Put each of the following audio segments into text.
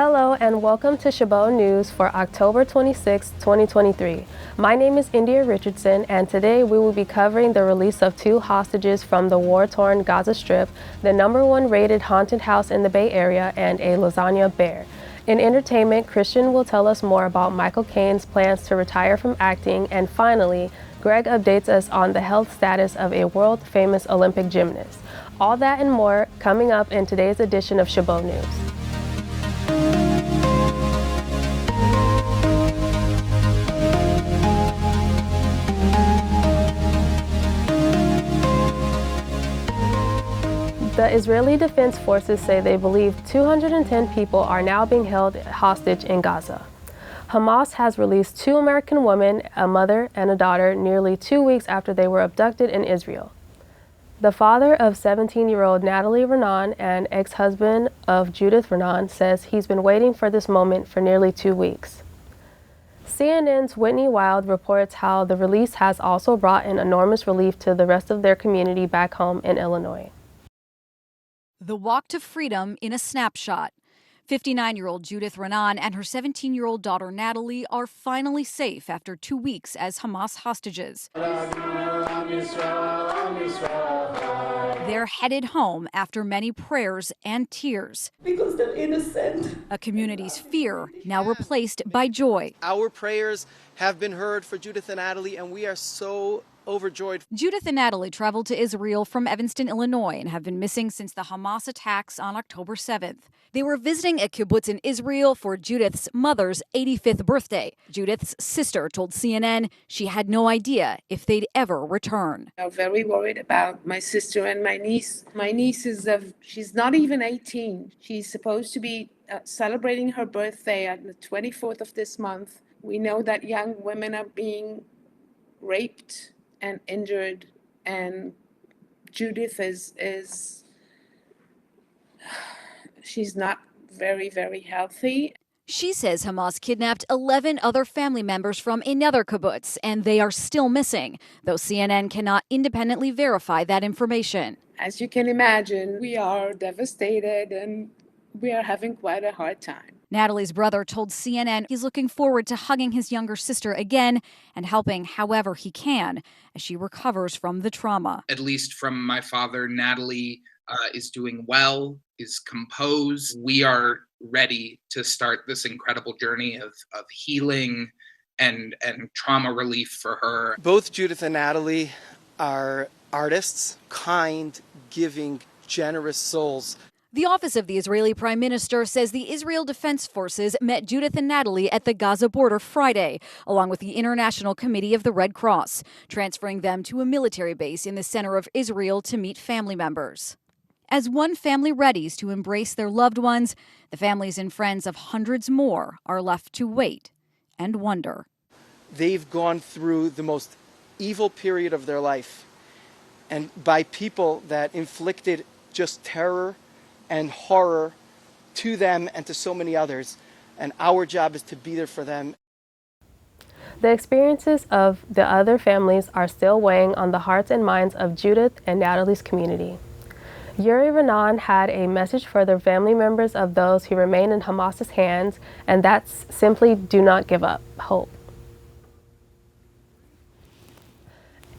Hello and welcome to Chabot News for October 26, 2023. My name is India Richardson and today we will be covering the release of 2 hostages from the war-torn Gaza Strip, the #1 rated haunted house in the Bay Area, and a lasagna bear. In entertainment, Christian will tell us more about Michael Caine's plans to retire from acting, and finally, Greg updates us on the health status of a world-famous Olympic gymnast. All that and more coming up in today's edition of Chabot News. The Israeli Defense Forces say they believe 210 people are now being held hostage in Gaza. Hamas has released 2 American women, a mother and a daughter, nearly 2 weeks after they were abducted in Israel. The father of 17-year-old Natalie Renan and ex-husband of Judith Renan says he's been waiting for this moment for nearly 2 weeks. CNN's Whitney Wild reports how the release has also brought an enormous relief to the rest of their community back home in Illinois. The walk to freedom in a snapshot. 59-year-old Judith Renan and her 17-year-old daughter Natalie are finally safe after 2 weeks as Hamas hostages. They're headed home after many prayers and tears. Because they're innocent. A community's fear now replaced by joy. Our prayers have been heard for Judith and Natalie, and we are so overjoyed. Judith and Natalie traveled to Israel from Evanston, Illinois, and have been missing since the Hamas attacks on October 7th. They were visiting a kibbutz in Israel for Judith's mother's 85th birthday. Judith's sister told CNN she had no idea if they'd ever return. I'm very worried about my sister and my niece. My niece she's not even 18. She's supposed to be celebrating her birthday on the 24th of this month. We know that young women are being raped and injured, and Judith is she's not very healthy. She says Hamas kidnapped 11 other family members from another kibbutz, and they are still missing, though CNN cannot independently verify that information. As you can imagine, we are devastated and we are having quite a hard time. Natalie's brother told CNN he's looking forward to hugging his younger sister again and helping however he can as she recovers from the trauma. At least from my father, Natalie is doing well, is composed. We are ready to start this incredible journey of healing and trauma relief for her. Both Judith and Natalie are artists, kind, giving, generous souls. The office of the Israeli Prime Minister says the Israel Defense Forces met Judith and Natalie at the Gaza border Friday, along with the International Committee of the Red Cross, transferring them to a military base in the center of Israel to meet family members. As one family readies to embrace their loved ones, the families and friends of hundreds more are left to wait and wonder. They've gone through the most evil period of their life, and by people that inflicted just terror and horror to them and to so many others, and our job is to be there for them. The experiences of the other families are still weighing on the hearts and minds of Judith and Natalie's community. Yuri Renan had a message for the family members of those who remain in Hamas's hands, and that's simply do not give up hope.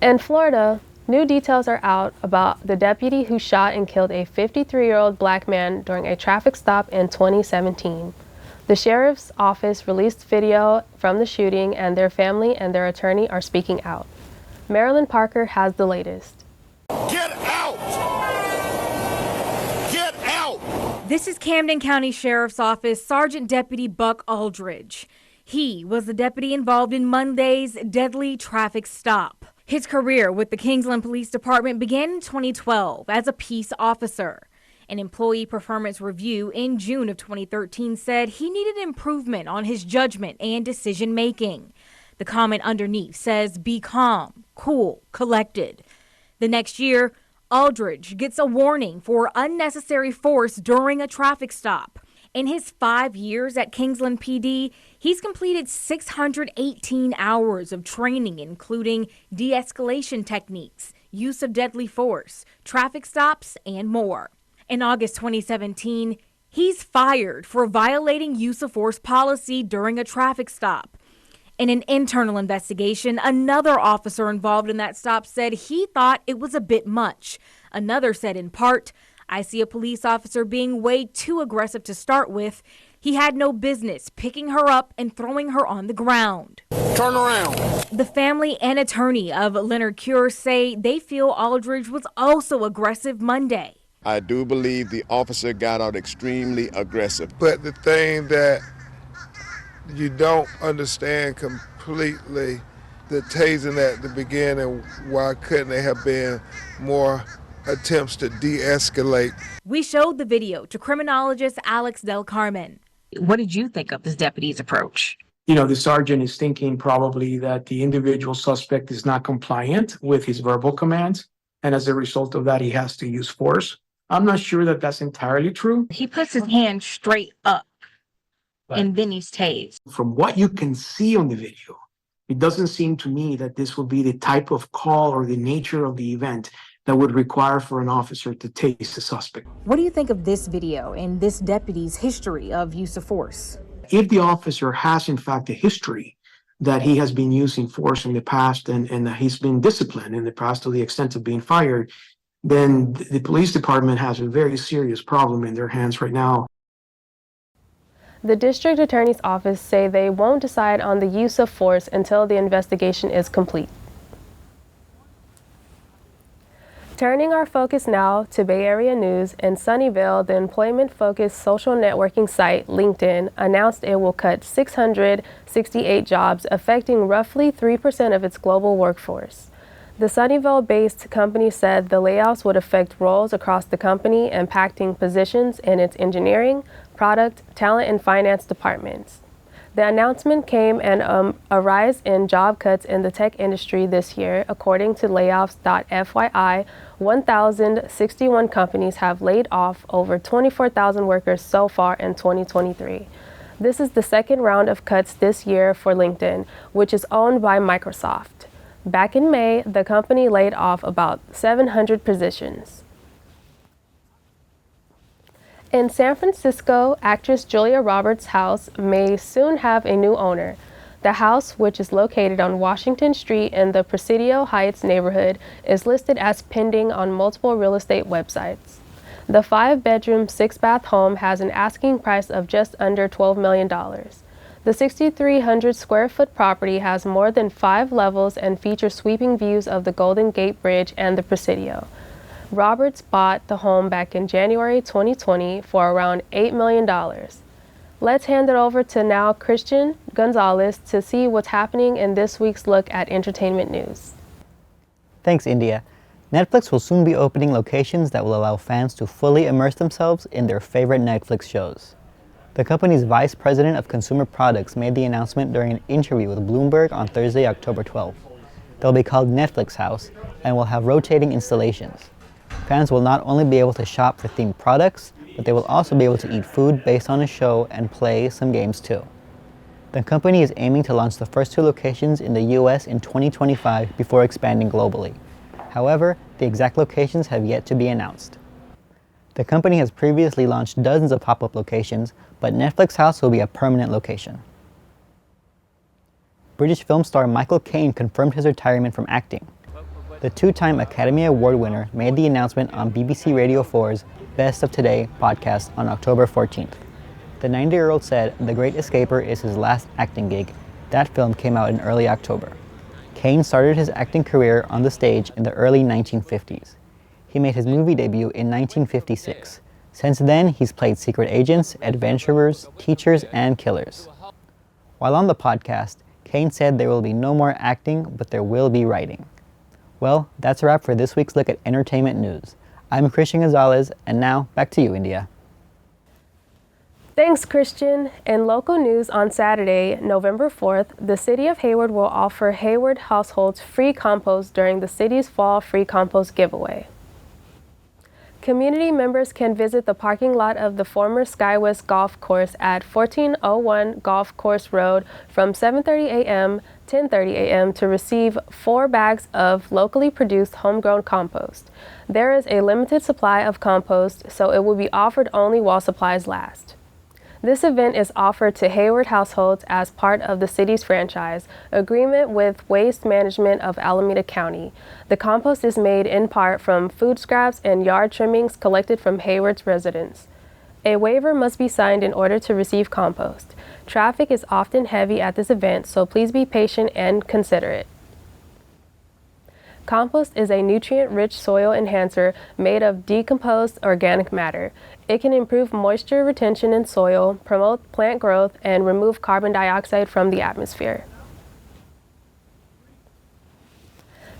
In Florida, new details are out about the deputy who shot and killed a 53-year-old black man during a traffic stop in 2017. The sheriff's office released video from the shooting, and their family and their attorney are speaking out. Marilyn Parker has the latest. Get out! Get out! This is Camden County Sheriff's Office Sergeant Deputy Buck Aldridge. He was the deputy involved in Monday's deadly traffic stop. His career with the Kingsland Police Department began in 2012 as a peace officer. An employee performance review in June of 2013 said he needed improvement on his judgment and decision making. The comment underneath says, "Be calm, cool, collected." The next year, Aldridge gets a warning for unnecessary force during a traffic stop. In his 5 years at Kingsland PD, he's completed 618 hours of training, including de-escalation techniques, use of deadly force, traffic stops, and more. In August 2017, He's fired for violating use of force policy during a traffic stop. In an internal investigation, another officer involved in that stop said he thought it was a bit much. Another said in part, "I see a police officer being way too aggressive to start with. He had no business picking her up and throwing her on the ground." Turn around. The family and attorney of Leonard Cure say they feel Aldridge was also aggressive Monday. I do believe the officer got out extremely aggressive. But the thing that you don't understand completely, the tasing at the beginning, why couldn't there have been more attempts to de-escalate? We showed the video to criminologist Alex Del Carmen. What did you think of this deputy's approach? The sergeant is thinking probably that the individual suspect is not compliant with his verbal commands, and as a result of that, he has to use force. I'm not sure that that's entirely true. He puts his hand straight up and then he's tased. From what you can see on the video, it doesn't seem to me that this would be the type of call or the nature of the event that would require for an officer to tase the suspect. What do you think of this video and this deputy's history of use of force? If the officer has, in fact, a history that he has been using force in the past and that he's been disciplined in the past to the extent of being fired, then the police department has a very serious problem in their hands right now. The district attorney's office say they won't decide on the use of force until the investigation is complete. Turning our focus now to Bay Area news, in Sunnyvale, the employment-focused social networking site LinkedIn announced it will cut 668 jobs, affecting roughly 3% of its global workforce. The Sunnyvale-based company said the layoffs would affect roles across the company, impacting positions in its engineering, product, talent, and finance departments. The announcement came and a rise in job cuts in the tech industry this year. According to layoffs.fyi, 1,061 companies have laid off over 24,000 workers so far in 2023. This is the second round of cuts this year for LinkedIn, which is owned by Microsoft. Back in May, the company laid off about 700 positions. In San Francisco, actress Julia Roberts' house may soon have a new owner. The house, which is located on Washington Street in the Presidio Heights neighborhood, is listed as pending on multiple real estate websites. The 5-bedroom, 6-bath home has an asking price of just under $12 million. The 6,300 square foot property has more than 5 levels and features sweeping views of the Golden Gate Bridge and the Presidio. Roberts bought the home back in January 2020 for around $8 million. Let's hand it over to now Christian Gonzalez to see what's happening in this week's look at entertainment news. Thanks, India. Netflix will soon be opening locations that will allow fans to fully immerse themselves in their favorite Netflix shows. The company's vice president of consumer products made the announcement during an interview with Bloomberg on Thursday, October 12th. They'll be called Netflix House and will have rotating installations. Fans will not only be able to shop for themed products, but they will also be able to eat food based on a show and play some games too. The company is aiming to launch the first 2 locations in the US in 2025 before expanding globally. However, the exact locations have yet to be announced. The company has previously launched dozens of pop-up locations, but Netflix House will be a permanent location. British film star Michael Caine confirmed his retirement from acting. The 2-time Academy Award winner made the announcement on BBC Radio 4's Best of Today podcast on October 14th. The 90-year-old said The Great Escaper is his last acting gig. That film came out in early October. Caine started his acting career on the stage in the early 1950s. He made his movie debut in 1956. Since then, he's played secret agents, adventurers, teachers, and killers. While on the podcast, Caine said there will be no more acting, but there will be writing. Well, that's a wrap for this week's look at entertainment news. I'm Christian Gonzalez, and now back to you, India. Thanks, Christian. In local news on Saturday, November 4th, the City of Hayward will offer Hayward households free compost during the city's Fall Free Compost Giveaway. Community members can visit the parking lot of the former SkyWest Golf Course at 1401 Golf Course Road from 7:30 a.m. 10:30 a.m. to receive 4 bags of locally produced homegrown compost. There is a limited supply of compost, so it will be offered only while supplies last. This event is offered to Hayward households as part of the city's franchise agreement with Waste Management of Alameda County. The compost is made in part from food scraps and yard trimmings collected from Hayward's residents. A waiver must be signed in order to receive compost. Traffic is often heavy at this event, so please be patient and considerate. Compost is a nutrient-rich soil enhancer made of decomposed organic matter. It can improve moisture retention in soil, promote plant growth, and remove carbon dioxide from the atmosphere.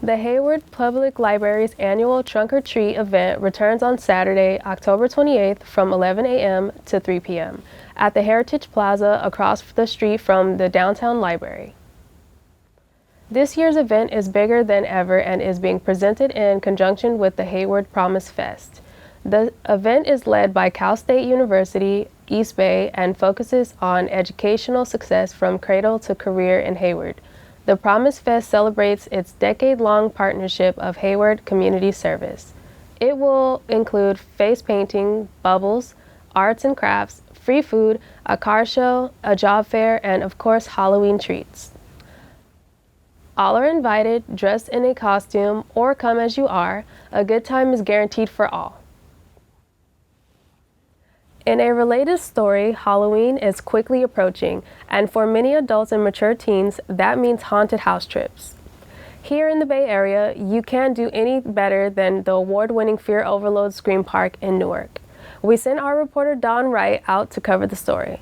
The Hayward Public Library's annual Trunk or Treat event returns on Saturday, October 28th from 11 a.m. to 3 p.m. at the Heritage Plaza across the street from the downtown library. This year's event is bigger than ever and is being presented in conjunction with the Hayward Promise Fest. The event is led by Cal State University, East Bay, and focuses on educational success from cradle to career in Hayward. The Promise Fest celebrates its decade-long partnership of Hayward Community Service. It will include face painting, bubbles, arts and crafts, free food, a car show, a job fair, and of course Halloween treats. All are invited, dress in a costume, or come as you are. A good time is guaranteed for all. In a related story, Halloween is quickly approaching, and for many adults and mature teens, that means haunted house trips. Here in the Bay Area, you can't do any better than the award-winning Fear Overload Scream Park in Newark. We sent our reporter Don Wright out to cover the story.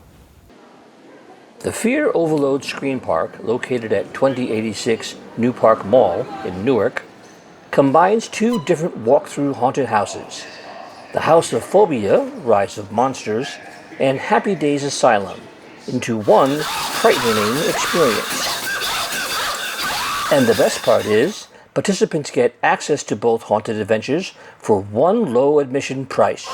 The Fear Overload Screen Park, located at 2086 New Park Mall in Newark, combines 2 different walk-through haunted houses, the House of Phobia, Rise of Monsters, and Happy Days Asylum, into one frightening experience. And the best part is, participants get access to both haunted adventures for one low admission price.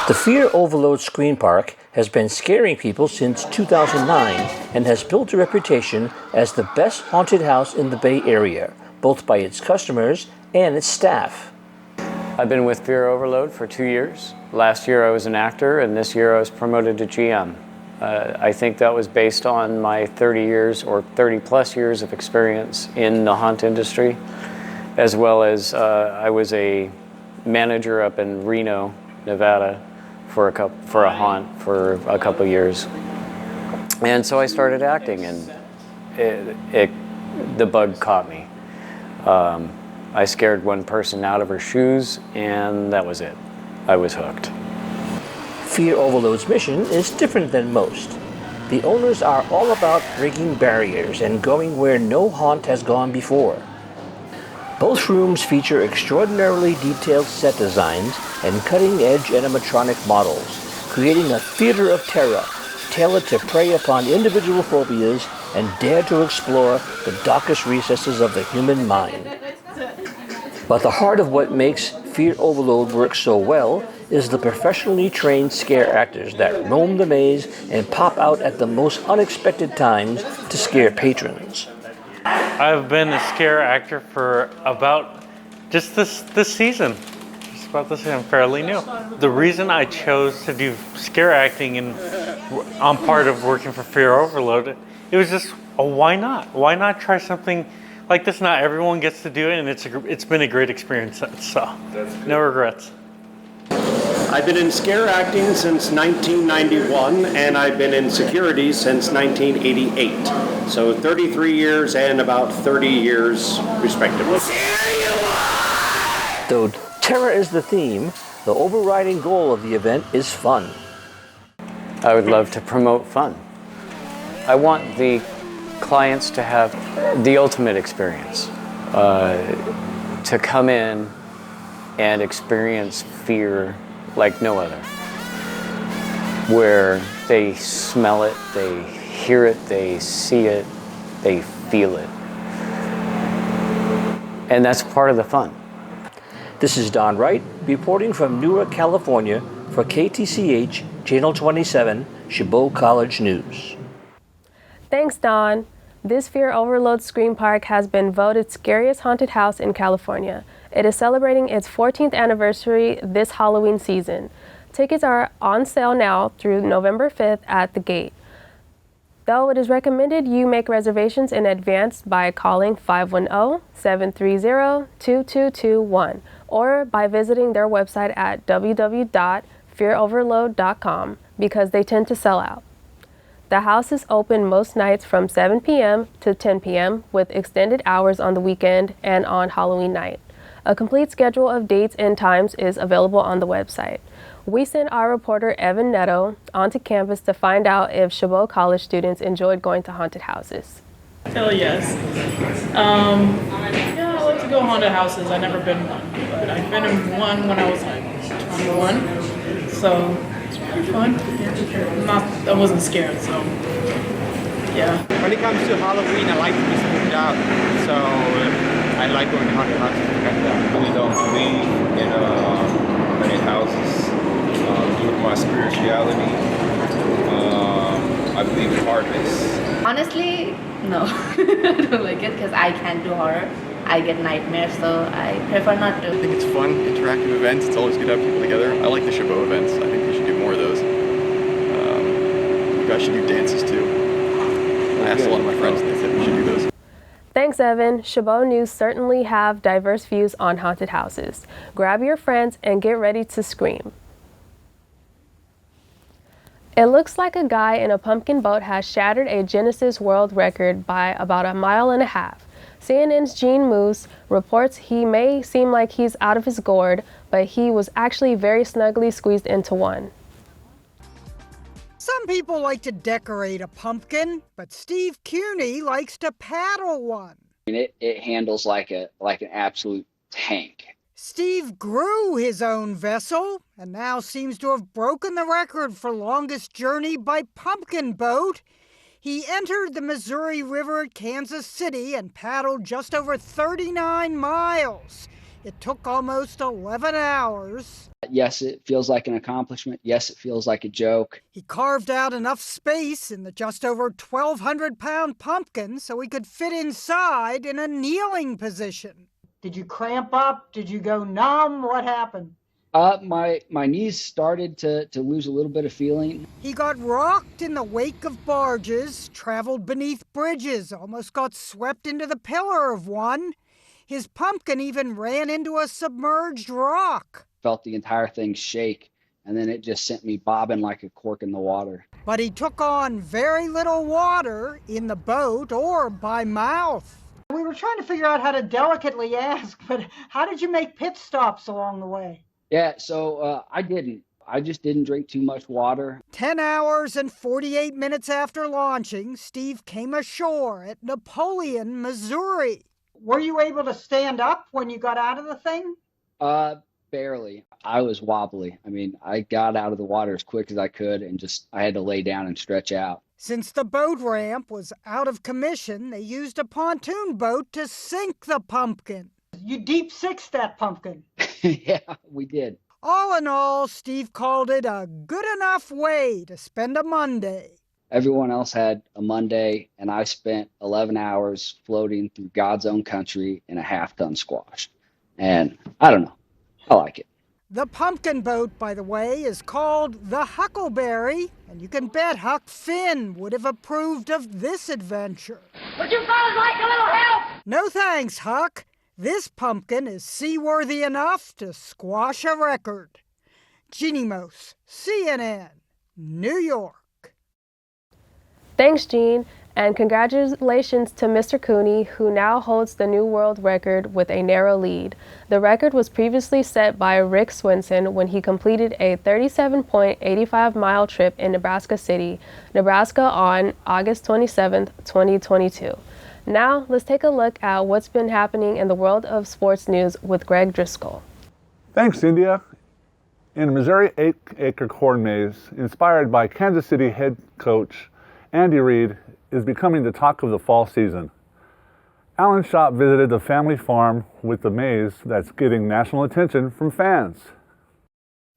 The Fear Overload Screen Park has been scaring people since 2009 and has built a reputation as the best haunted house in the Bay Area, both by its customers and its staff. I've been with Fear Overload for 2 years. Last year I was an actor, and this year I was promoted to GM. I think that was based on my 30 years or 30 plus years of experience in the haunt industry, as well as I was a manager up in Reno, Nevada, for a haunt for a couple of years. And so I started acting, and the bug caught me. I scared one person out of her shoes, and that was it. I was hooked. Fear Overload's mission is different than most. The owners are all about breaking barriers and going where no haunt has gone before. Both rooms feature extraordinarily detailed set designs and cutting-edge animatronic models, creating a theater of terror, tailored to prey upon individual phobias and dare to explore the darkest recesses of the human mind. But the heart of what makes Fear Overload work so well is the professionally trained scare actors that roam the maze and pop out at the most unexpected times to scare patrons. I've been a scare actor for about just this season. Just about this season, I'm fairly new. The reason I chose to do scare acting and I'm part of working for Fear Overload, it was just, why not? Why not try something like this? Not everyone gets to do it, and it's been a great experience, so no regrets. I've been in scare acting since 1991, and I've been in security since 1988. So 33 years and about 30 years, respectively. Though terror is the theme, the overriding goal of the event is fun. I would love to promote fun. I want the clients to have the ultimate experience, to come in and experience fear like no other, where they smell it, they hear it, they see it, they feel it. And that's part of the fun. This is Don Wright, reporting from Newark, California for KTCH Channel 27 Chabot College News. Thanks, Dawn. This Fear Overload Scream Park has been voted scariest haunted house in California. It is celebrating its 14th anniversary this Halloween season. Tickets are on sale now through November 5th at the gate. Though it is recommended you make reservations in advance by calling 510-730-2221 or by visiting their website at www.fearoverload.com because they tend to sell out. The house is open most nights from 7 p.m. to 10 p.m. with extended hours on the weekend and on Halloween night. A complete schedule of dates and times is available on the website. We sent our reporter Evan Netto onto campus to find out if Chabot College students enjoyed going to haunted houses. Hell yes. Yeah, I like to go haunted houses. I've never been one, but I've been in one when I was like 21. So it's pretty fun. I wasn't scared, so yeah. When it comes to Halloween, I like to be spooked out. So I like going to haunted houses because I really don't believe in haunted houses. Due to my spirituality, I believe in harvest. Honestly, no. I don't like it because I can't do horror. I get nightmares, so I prefer not to. I think it's fun, interactive events. It's always good to have people together. I like the Chabot events. I think we should do more of those. You guys should do dances too. I asked a lot of my friends and they said we should do those. Thanks, Evan. Chabot News certainly have diverse views on haunted houses. Grab your friends and get ready to scream. It looks like a guy in a pumpkin boat has shattered a Guinness World Record by about 1.5 miles. CNN's Gene Moose reports he may seem like he's out of his gourd, but he was actually very snugly squeezed into one. Some people like to decorate a pumpkin, but Steve Cuny likes to paddle one. It handles like an absolute tank. Steve grew his own vessel and now seems to have broken the record for longest journey by pumpkin boat. He entered the Missouri River at Kansas City and paddled just over 39 miles. It took almost 11 hours. Yes, it feels like an accomplishment. Yes, it feels like a joke. He carved out enough space in the just over 1,200-pound pumpkin so he could fit inside in a kneeling position. Did you cramp up? Did you go numb? What happened? My knees started to lose a little bit of feeling. He got rocked in the wake of barges, traveled beneath bridges, almost got swept into the pillar of one. His pumpkin even ran into a submerged rock. Felt the entire thing shake, and then it just sent me bobbing like a cork in the water. But he took on very little water in the boat or by mouth. We were trying to figure out how to delicately ask, but how did you make pit stops along the way? Yeah, so I didn't. I just didn't drink too much water. 10 hours and 48 minutes after launching, Steve came ashore at Napoleon, Missouri. Were you able to stand up when you got out of the thing? Barely. I was wobbly. I mean, I got out of the water as quick as I could and I had to lay down and stretch out. Since the boat ramp was out of commission, they used a pontoon boat to sink the pumpkin. You deep sixed that pumpkin. Yeah, we did. All in all, Steve called it a good enough way to spend a Monday. Everyone else had a Monday, and I spent 11 hours floating through God's own country in a half-ton squash. And I don't know. I like it. The pumpkin boat, by the way, is called the Huckleberry, and you can bet Huck Finn would have approved of this adventure. Would you fellas like a little help? No thanks, Huck. This pumpkin is seaworthy enough to squash a record. Jeannie Mose, CNN, New York. Thanks, Gene, and congratulations to Mr. Cooney, who now holds the new world record with a narrow lead. The record was previously set by Rick Swinson when he completed a 37.85-mile trip in Nebraska City, Nebraska on August 27, 2022. Now, let's take a look at what's been happening in the world of sports news with Greg Driscoll. Thanks, India. In a Missouri 8-acre corn maze, inspired by Kansas City head coach Andy Reid, is becoming the talk of the fall season. Alan Schopp visited the family farm with the maze that's getting national attention from fans.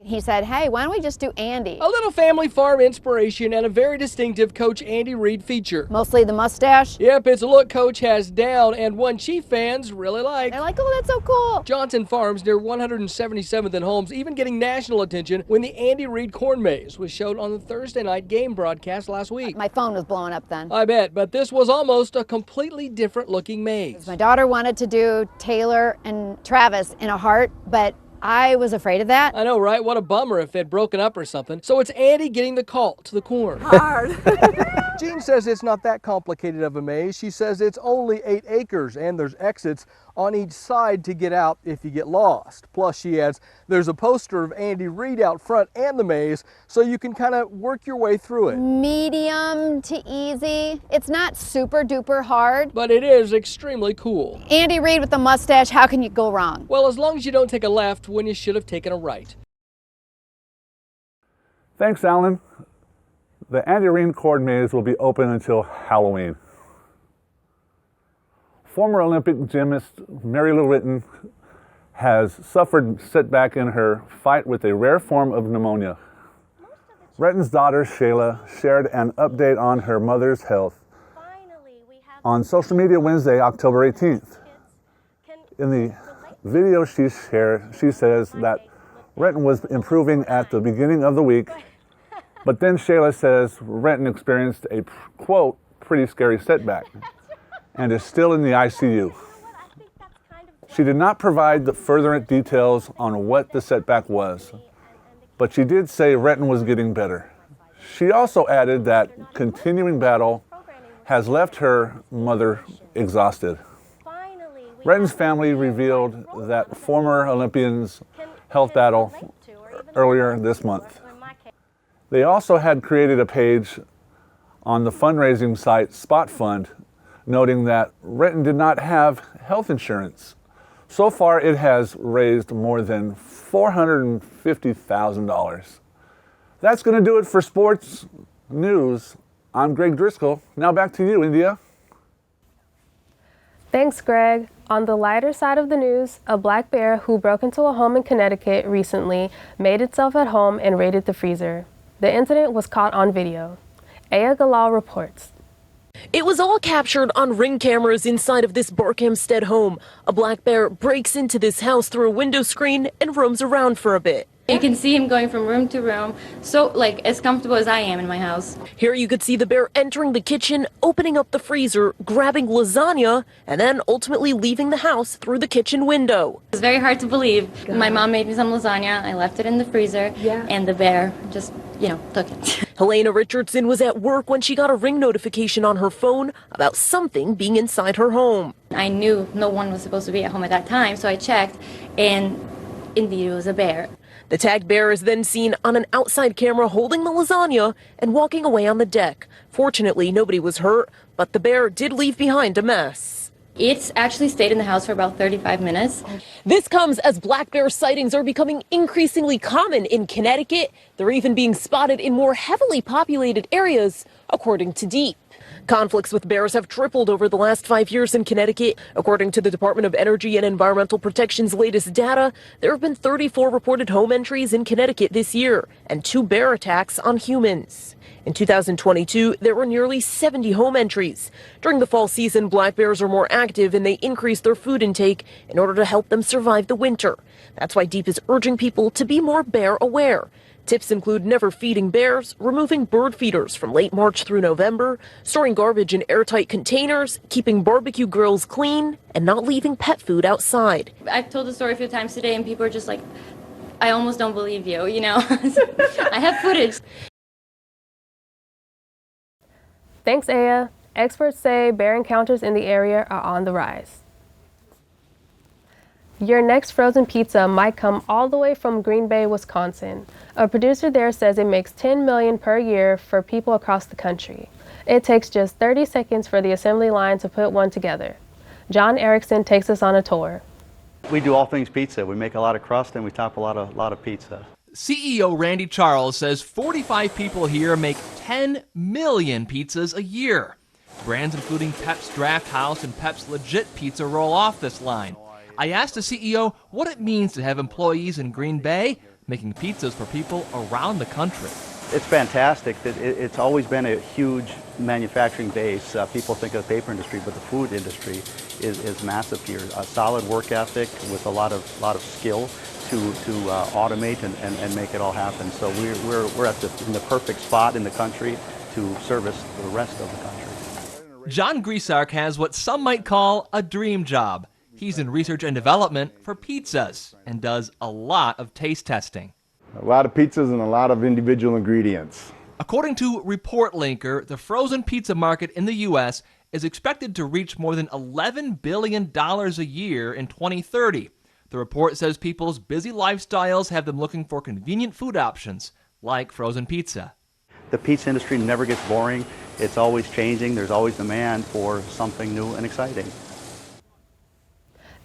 He said, hey, why don't we just do Andy? A little family farm inspiration and a very distinctive Coach Andy Reid feature. Mostly the mustache? Yep, it's a look Coach has down and one Chief fans really like. They're like, oh, that's so cool. Johnson Farms near 177th and Holmes even getting national attention when the Andy Reid corn maze was shown on the Thursday night game broadcast last week. My phone was blowing up then. I bet, but this was almost a completely different looking maze. My daughter wanted to do Taylor and Travis in a heart, but I was afraid of that. I know, right? What a bummer if they'd broken up or something. So it's Andy getting the call to the corn. Hard. Jean says it's not that complicated of a maze. She says it's only 8 acres and there's exits on each side to get out if you get lost. Plus, she adds, there's a poster of Andy Reid out front and the maze, so you can kind of work your way through it. Medium to easy. It's not super duper hard. But it is extremely cool. Andy Reid with the mustache, how can you go wrong? Well, as long as you don't take a left when you should have taken a right. Thanks, Alan. The Andy Reid corn maze will be open until Halloween. Former Olympic gymnast Mary Lou Retton has suffered setback in her fight with a rare form of pneumonia. Retton's daughter, Shayla, shared an update on her mother's health on social media Wednesday, October 18th. In the video she shared, she says that Retton was improving at the beginning of the week, but then Shayla says Retton experienced a, quote, pretty scary setback and is still in the ICU. She did not provide the further details on what the setback was, but she did say Retton was getting better. She also added that continuing battle has left her mother exhausted. Retton's family revealed that former Olympian's health battle earlier this month. They also had created a page on the fundraising site Spot Fund, noting that Retton did not have health insurance. So far, it has raised more than $450,000. That's going to do it for sports news. I'm Greg Driscoll. Now back to you, India. Thanks, Greg. On the lighter side of the news, a black bear who broke into a home in Connecticut recently made itself at home and raided the freezer. The incident was caught on video. Aya Galal reports. It was all captured on Ring cameras inside of this Barkhamsted home. A black bear breaks into this house through a window screen and roams around for a bit. You can see him going from room to room, so like as comfortable as I am in my house. Here you could see the bear entering the kitchen, opening up the freezer, grabbing lasagna, and then ultimately leaving the house through the kitchen window. It's very hard to believe. My mom made me some lasagna, I left it in the freezer, and the bear just, took it. Helena Richardson was at work when she got a Ring notification on her phone about something being inside her home. I knew no one was supposed to be at home at that time, so I checked, and indeed it was a bear. The tagged bear is then seen on an outside camera holding the lasagna and walking away on the deck. Fortunately, nobody was hurt, but the bear did leave behind a mess. It's actually stayed in the house for about 35 minutes. This comes as black bear sightings are becoming increasingly common in Connecticut. They're even being spotted in more heavily populated areas, according to DEEP. Conflicts with bears have tripled over the last 5 years in Connecticut. According to the Department of Energy and Environmental Protection's latest data, there have been 34 reported home entries in Connecticut this year and 2 bear attacks on humans. In 2022, there were nearly 70 home entries. During the fall season, black bears are more active and they increase their food intake in order to help them survive the winter. That's why DEEP is urging people to be more bear aware. Tips include never feeding bears, removing bird feeders from late March through November, storing garbage in airtight containers, keeping barbecue grills clean, and not leaving pet food outside. I've told the story a few times today and people are just like, I almost don't believe you, I have footage. Thanks, Aya. Experts say bear encounters in the area are on the rise. Your next frozen pizza might come all the way from Green Bay, Wisconsin. A producer there says it makes $10 million per year for people across the country. It takes just 30 seconds for the assembly line to put one together. John Erickson takes us on a tour. We do all things pizza. We make a lot of crust and we top a lot of pizza. CEO Randy Charles says 45 people here make 10 million pizzas a year. Brands including Pep's Draft House and Pep's Legit Pizza roll off this line. I asked the CEO what it means to have employees in Green Bay making pizzas for people around the country. It's fantastic. It's always been a huge manufacturing base. People think of the paper industry, but the food industry is massive here. A solid work ethic with a lot of skill to automate and make it all happen. So we're in the perfect spot in the country to service the rest of the country. John Griesark has what some might call a dream job. He's in research and development for pizzas and does a lot of taste testing. A lot of pizzas and a lot of individual ingredients. According to Report Linker, the frozen pizza market in the U.S. is expected to reach more than $11 billion a year in 2030. The report says people's busy lifestyles have them looking for convenient food options like frozen pizza. The pizza industry never gets boring. It's always changing. There's always demand for something new and exciting.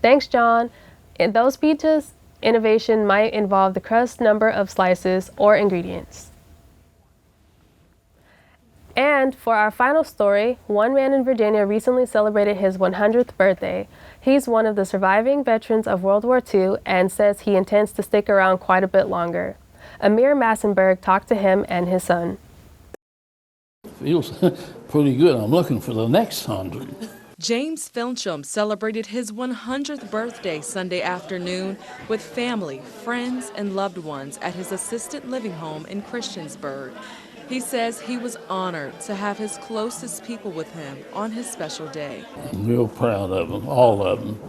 Thanks, John. In those pizzas, innovation might involve the crust number of slices or ingredients. And for our final story, one man in Virginia recently celebrated his 100th birthday. He's one of the surviving veterans of World War II and says he intends to stick around quite a bit longer. Amir Massenberg talked to him and his son. Feels pretty good. I'm looking for the next 100. James Fincham celebrated his 100th birthday Sunday afternoon with family, friends, and loved ones at his assisted living home in Christiansburg. He says he was honored to have his closest people with him on his special day. I'm real proud of them, all of them.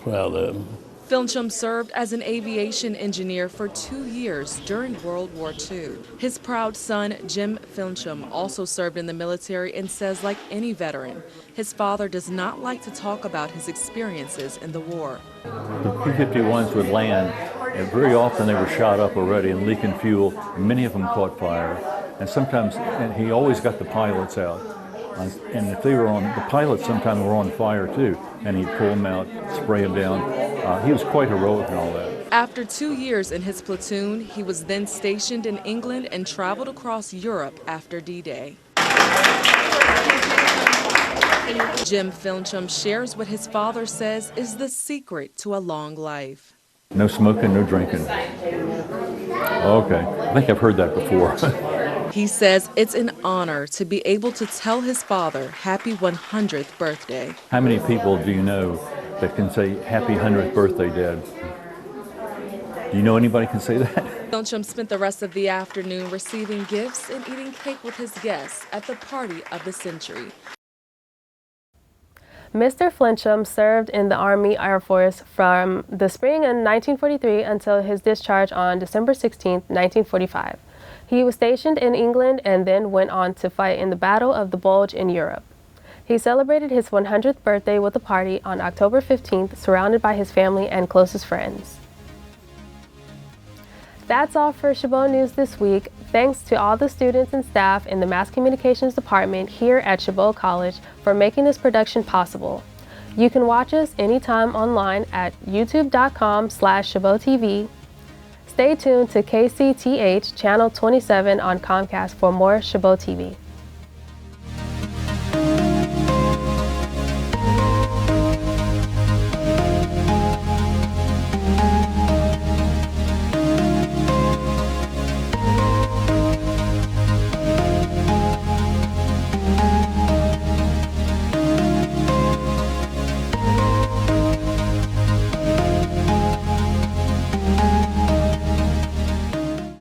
Proud of them. Fincham served as an aviation engineer for 2 years during World War II. His proud son, Jim Fincham, also served in the military and says, like any veteran, his father does not like to talk about his experiences in the war. The P-51s would land, and very often they were shot up already and leaking fuel. Many of them caught fire, and sometimes, and he always got the pilots out. And if they were on, the pilots sometimes were on fire too, and he'd pull them out, spray them down. He was quite heroic and all that. After 2 years in his platoon, he was then stationed in England and traveled across Europe after D-Day. Jim Fincham shares what his father says is the secret to a long life. No smoking, no drinking. Okay, I think I've heard that before. He says it's an honor to be able to tell his father happy 100th birthday. How many people do you know that can say happy 100th birthday, Dad? Do you know anybody can say that? Fincham spent the rest of the afternoon receiving gifts and eating cake with his guests at the party of the century. Mr. Fincham served in the Army Air Force from the spring in 1943 until his discharge on December 16, 1945. He was stationed in England and then went on to fight in the Battle of the Bulge in Europe. He celebrated his 100th birthday with a party on October 15th, surrounded by his family and closest friends. That's all for Chabot News this week. Thanks to all the students and staff in the Mass Communications Department here at Chabot College for making this production possible. You can watch us anytime online at youtube.com/ChabotTV. Stay tuned to KCTH Channel 27 on Comcast for more Chabot TV.